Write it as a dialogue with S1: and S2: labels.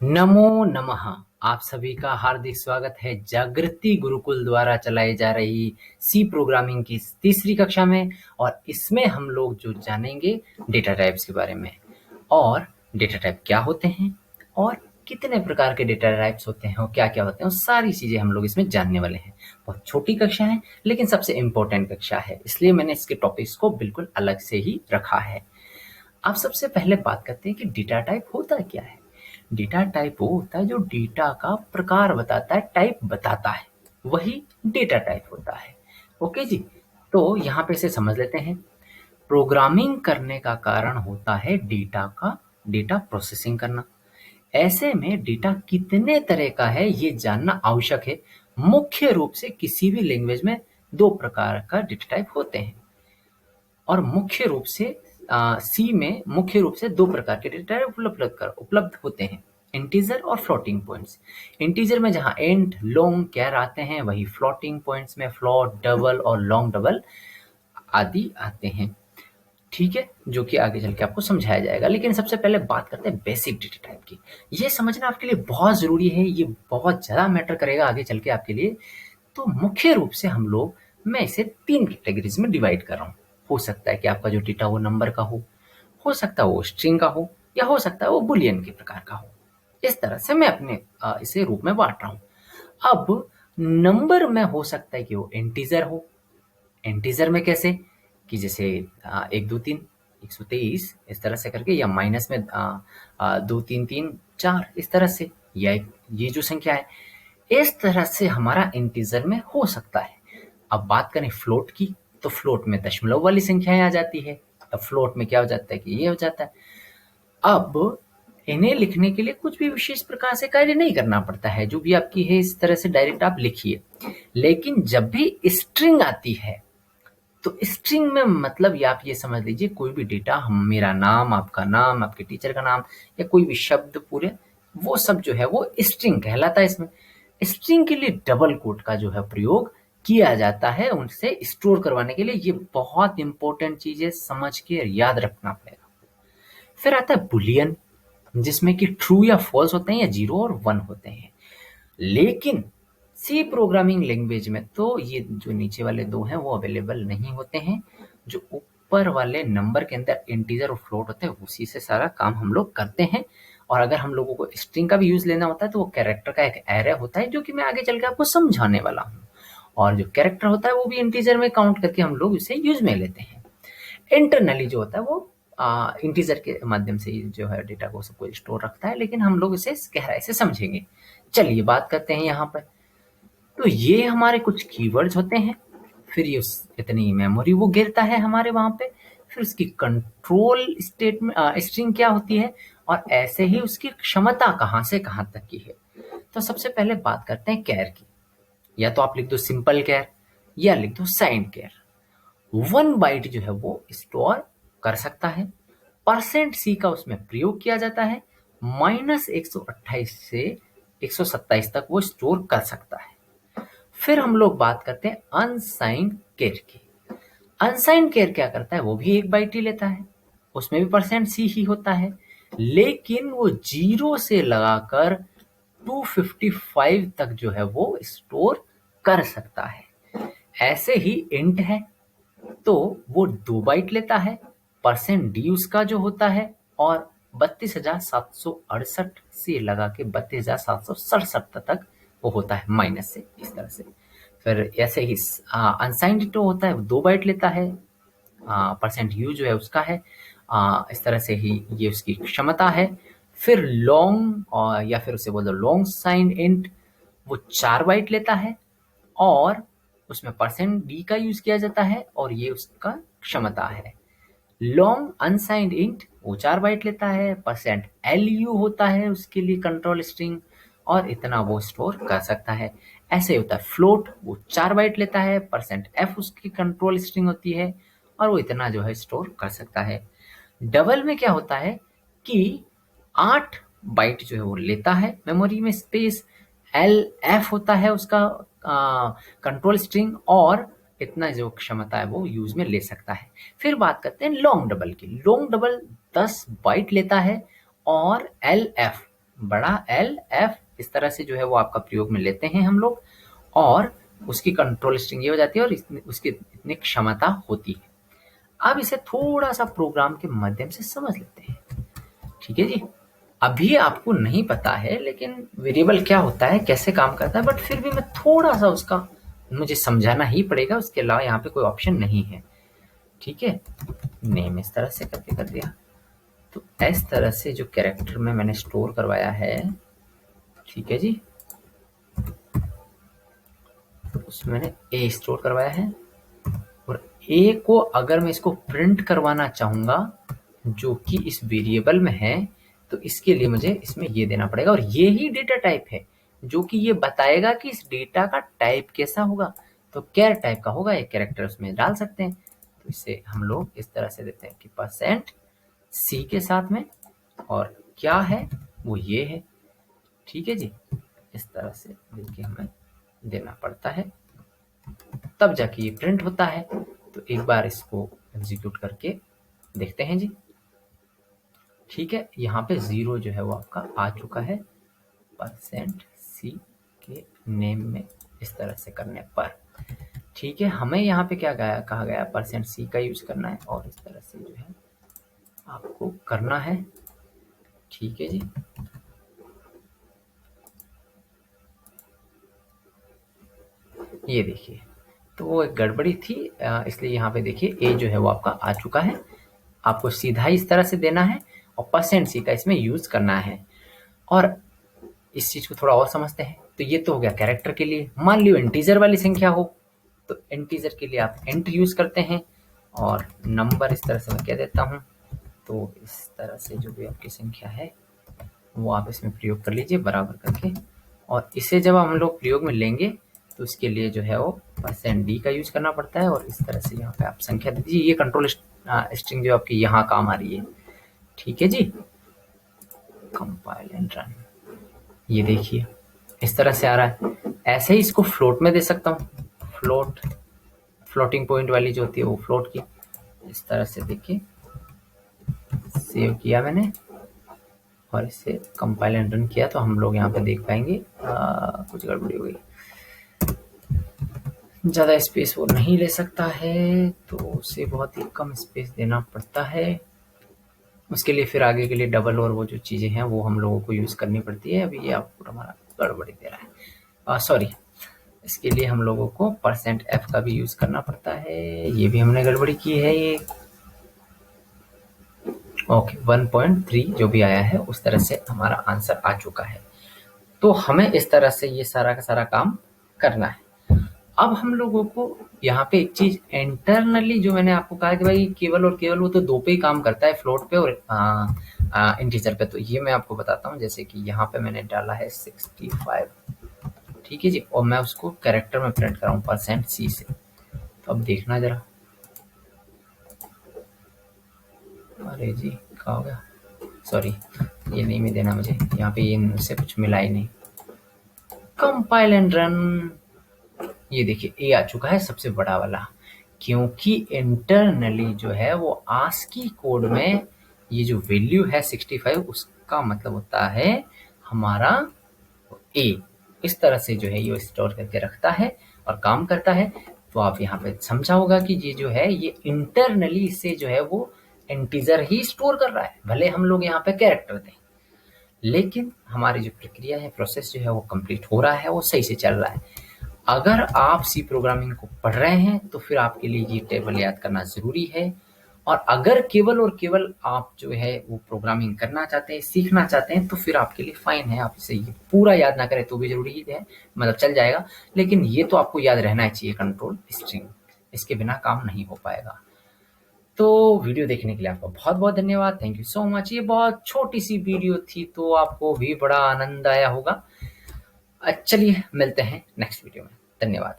S1: नमो नमः। आप सभी का हार्दिक स्वागत है जागृति गुरुकुल द्वारा चलाई जा रही सी प्रोग्रामिंग की तीसरी कक्षा में। और इसमें हम लोग जो जानेंगे डेटा टाइप्स के बारे में, और डेटा टाइप क्या होते हैं और कितने प्रकार के डेटा टाइप्स होते हैं और क्या क्या होते हैं, वो सारी चीज़ें हम लोग इसमें जानने वाले हैं। बहुत छोटी कक्षा है लेकिन सबसे इम्पोर्टेंट कक्षा है, इसलिए मैंने इसके टॉपिक्स को बिल्कुल अलग से ही रखा है। आप सबसे पहले बात करते हैं कि डेटा टाइप होता क्या है। डेटा टाइप वो होता है जो डेटा का प्रकार बताता है, टाइप बताता है, वही डेटा टाइप होता है। ओके जी। तो यहाँ पे इसे समझ लेते हैं। प्रोग्रामिंग करने का कारण होता है डेटा का डेटा प्रोसेसिंग करना। ऐसे में डेटा कितने तरह का है ये जानना आवश्यक है। मुख्य रूप से किसी भी लैंग्वेज में दो प्रकार का डेटा टाइप होते हैं, और मुख्य रूप से सी में मुख्य रूप से दो प्रकार के डेटा टाइप उपलब्ध होते हैं, इंटीजर और फ्लोटिंग पॉइंट्स। इंटीजर में जहाँ एंड लॉन्ग कैर आते हैं, वही फ्लोटिंग पॉइंट्स में फ्लोट, डबल और लॉन्ग डबल आदि आते हैं। ठीक है, जो कि आगे चल के आपको समझाया जाएगा। लेकिन सबसे पहले बात करते हैं बेसिक डेटा टाइप की। ये समझना आपके लिए बहुत ज़रूरी है, ये बहुत ज़्यादा मैटर करेगा आगे चल के आपके लिए। तो मुख्य रूप से मैं इसे 3 कैटेगरीज़ में डिवाइड कर रहा हूँ। हो सकता है कि आपका जो डेटा वो नंबर का हो सकता है वो स्ट्रिंग का हो, या हो सकता है वो बूलियन के प्रकार का हो। इस तरह से मैं अपने इसे रूप में बाँट रहा हूँ। अब नंबर में हो सकता है कि वो इंटीजर हो। इंटीजर में कैसे? कि जैसे 1, 2, 3, 123 इस तरह से करके, या माइनस में 2, 3, 3, 4 इस तरह से, या ये जो संख्या है इस तरह से हमारा इंटीजर में हो सकता है। अब बात करें फ्लोट की, तो फ्लोट में दशमलव वाली संख्याएं आ जाती है। अब फ्लोट में क्या हो जाता है कि ये हो जाता है। अब इन्हें लिखने के लिए कुछ भी विशेष प्रकार से कार्य नहीं करना पड़ता है, जो भी आपकी है इस तरह से डायरेक्ट आप लिखिए। लेकिन जब भी स्ट्रिंग आती है, तो स्ट्रिंग में मतलब ये आप ये समझ लीजिए, कोई भी डेटा, हम मेरा नाम, आपका नाम, आपके टीचर का नाम, या कोई भी शब्द पूरे, वो सब जो है वो स्ट्रिंग कहलाता है। इसमें स्ट्रिंग के लिए डबल कोट का जो है प्रयोग किया जाता है उनसे स्टोर करवाने के लिए। ये बहुत इंपॉर्टेंट चीज है, समझ के याद रखना पड़ेगा। फिर आता है बुलियन, जिसमें कि ट्रू या फॉल्स होते हैं, या जीरो और वन होते हैं। लेकिन सी प्रोग्रामिंग लैंग्वेज में तो ये जो नीचे वाले दो हैं वो अवेलेबल नहीं होते हैं। जो ऊपर वाले नंबर के अंदर इंटीजर और फ्लोट होते हैं, उसी से सारा काम हम लोग करते हैं। और अगर हम लोगों को स्ट्रिंग का भी यूज लेना होता है, तो वो कैरेक्टर का एक एरे होता है, जो कि मैं आगे चल के आपको समझाने वाला हूँ। और जो कैरेक्टर होता है वो भी इंटीजर में काउंट करके हम लोग इसे यूज में लेते हैं। इंटरनली जो होता है वो इंटीजर के माध्यम से ही जो है डेटा को सब कुछ स्टोर रखता है, लेकिन हम लोग इसे गहराई से समझेंगे। चलिए बात करते हैं यहाँ पर। तो ये हमारे कुछ कीवर्ड्स होते हैं, फिर ये इतनी मेमोरी वो गिरता है हमारे वहां पे, फिर उसकी कंट्रोल स्टेटमेंट स्ट्रिंग क्या होती है, और ऐसे ही उसकी क्षमता कहाँ से कहाँ तक की है। तो सबसे पहले बात करते हैं कैर की। या तो आप लिख दो सिंपल कैर, या लिख दो साइंड कैर। 1 बाइट जो है वो स्टोर कर सकता है। %c का उसमें प्रयोग किया जाता है। -128 से 127 तक वो स्टोर कर सकता है। फिर हम लोग बात करते हैं अनसाइंड केयर की। अनसाइंड केयर क्या करता है, वो भी 1 बाइट ही लेता है। उसमें भी %c ही होता है, लेकिन वो 0 से लगाकर 255 तक जो है वो स्टोर कर सकता है। ऐसे ही इंट है, तो वो 2 बाइट लेता है। %d उसका जो होता है, और 32,768 से लगा के 32,767 तक वो होता है, माइनस से, इस तरह से। फिर ऐसे ही अनसाइंड तो होता है, वो 2 बाइट लेता है। %u जो है उसका है। इस तरह से ही ये उसकी क्षमता है। फिर लॉन्ग, या फिर उसे बोल दो लॉन्ग साइन इंट, वो 4 बाइट लेता है, और उसमें %d का यूज किया जाता है, और ये उसका क्षमता है। लॉन्ग अनसाइंड इंट वो 4 बाइट लेता है। %lu होता है उसके लिए कंट्रोल स्ट्रिंग, और इतना वो स्टोर कर सकता है। ऐसे ही होता है फ्लोट, वो 4 बाइट लेता है। %f उसकी कंट्रोल स्ट्रिंग होती है, और वो इतना जो है स्टोर कर सकता है। डबल में क्या होता है कि 8 बाइट जो है वो लेता है मेमोरी में स्पेस। LF होता है उसका कंट्रोल स्ट्रिंग, और इतना जो क्षमता है वो यूज में ले सकता है। फिर बात करते हैं लॉन्ग डबल की। लॉन्ग डबल 10 बाइट लेता है, और LF बड़ा L F इस तरह से जो है वो आपका प्रयोग में लेते हैं हम लोग, और उसकी कंट्रोल स्ट्रिंग ये हो जाती है और उसकी इतनी क्षमता होती है। अब इसे थोड़ा सा प्रोग्राम के माध्यम से समझ लेते हैं। ठीक है जी, अभी आपको नहीं पता है लेकिन वेरिएबल क्या होता है, कैसे काम करता है, बट फिर भी मैं थोड़ा सा उसका मुझे समझाना ही पड़ेगा, उसके अलावा यहाँ पे कोई ऑप्शन नहीं है। ठीक है, नेम इस तरह से करके कर दिया, तो इस तरह से जो कैरेक्टर में मैंने स्टोर करवाया है, ठीक है जी, उसमें मैंने ए स्टोर करवाया है, और ए को अगर मैं इसको प्रिंट करवाना चाहूंगा जो कि इस वेरिएबल में है, तो इसके लिए मुझे इसमें ये देना पड़ेगा, और ये ही डेटा टाइप है जो कि ये बताएगा कि इस डेटा का टाइप कैसा होगा। तो कैर टाइप का होगा, एक कैरेक्टर उसमें डाल सकते हैं। तो इसे हम लोग इस तरह से देते हैं कि %C के साथ में, और क्या है वो ये है। ठीक है जी, इस तरह से देखिए हमें देना पड़ता है, तब जाके ये प्रिंट होता है। तो एक बार इसको एग्जीक्यूट करके देखते हैं जी। ठीक है, यहाँ पे 0 जो है वो आपका आ चुका है %C के नेम में इस तरह से करने पर। ठीक है, हमें यहाँ पे क्या कहा गया, %C का यूज करना है, और इस तरह से जो है आपको करना है। ठीक है जी, ये देखिए, तो वो एक गड़बड़ी थी, इसलिए यहाँ पे देखिए ए जो है वो आपका आ चुका है। आपको सीधा इस तरह से देना है और %C का इसमें यूज करना है। और इस चीज को थोड़ा और समझते हैं, तो ये तो हो गया कैरेक्टर के लिए। मान लियो इंटीजर वाली संख्या हो, तो इंटीजर के लिए आप इंट यूज करते हैं, और नंबर इस तरह से मैं कह देता हूँ। तो इस तरह से जो भी आपकी संख्या है वो आप इसमें प्रयोग कर लीजिए बराबर करके, और इसे जब हम लोग प्रयोग में लेंगे तो उसके लिए जो है वो %D का यूज करना पड़ता है, और इस तरह से यहाँ पे आप संख्या दे दीजिए। ये कंट्रोल स्ट्रिंग जो आपकी यहाँ काम आ रही है। ठीक है जी, कंपाइल एंड रन, ये देखिए इस तरह से आ रहा है। ऐसे ही इसको फ्लोट में दे सकता हूँ, फ्लोटिंग पॉइंट वाली जो होती है वो फ्लोट की, इस तरह से देखिए सेव किया मैंने, और इसे कंपाइल एंड रन किया, तो हम लोग यहाँ पे देख पाएंगे कुछ गड़बड़ी हो गई, ज़्यादा स्पेस वो नहीं ले सकता है, तो उसे बहुत ही कम स्पेस देना पड़ता है। उसके लिए फिर आगे के लिए डबल और वो जो चीज़ें हैं वो हम लोगों को यूज़ करनी पड़ती है। अभी ये आपको हमारा गड़बड़ी दे रहा है, सॉरी, इसके लिए हम लोगों को %F का भी यूज़ करना पड़ता है। ये भी हमने गड़बड़ी की है। ये ओके, 1.3 जो भी आया है उस तरह से हमारा आंसर आ चुका है। तो हमें इस तरह से ये सारा का सारा काम करना है। अब हम लोगों को यहाँ पे एक चीज इंटरनली जो मैंने आपको कहा कि भाई केवल और केवल वो तो दो पे ही काम करता है, फ्लोट पे और इंटीजर पे, तो ये मैं आपको बताता हूँ। जैसे कि यहाँ पे मैंने डाला है 65, ठीक है जी, और मैं उसको कैरेक्टर में प्रिंट कराऊँ %C से। तो अब देखना जरा, अरे जी क्या हो गया, सॉरी, ये नहीं में देना मुझे, यहाँ पे ये मुझसे कुछ मिला ही नहीं। कंपाइल एंड रन, ये देखिए ए आ चुका है सबसे बड़ा वाला, क्योंकि इंटरनली जो है वो आस्की कोड में ये जो वैल्यू है 65, उसका मतलब होता है हमारा ए। इस तरह से जो है ये स्टोर करके रखता है और काम करता है। तो आप यहाँ पे समझा होगा कि ये जो है ये इंटरनली इससे जो है वो इंटीजर ही स्टोर कर रहा है, भले हम लोग यहाँ पे कैरेक्टर दें, लेकिन हमारी जो प्रक्रिया है, प्रोसेस जो है वो कंप्लीट हो रहा है, वो सही से चल रहा है। अगर आप सी प्रोग्रामिंग को पढ़ रहे हैं तो फिर आपके लिए ये टेबल याद करना ज़रूरी है। और अगर केवल और केवल आप जो है वो प्रोग्रामिंग करना चाहते हैं, सीखना चाहते हैं, तो फिर आपके लिए फ़ाइन है। आप इसे ये पूरा याद ना करें तो भी ज़रूरी है, मतलब चल जाएगा, लेकिन ये तो आपको याद रहना ही चाहिए कंट्रोल स्ट्रिंग, इसके बिना काम नहीं हो पाएगा। तो वीडियो देखने के लिए आपका बहुत बहुत धन्यवाद, थैंक यू सो मच। ये बहुत छोटी सी वीडियो थी, तो आपको भी बड़ा आनंद आया होगा। चलिए मिलते हैं नेक्स्ट वीडियो में, धन्यवाद।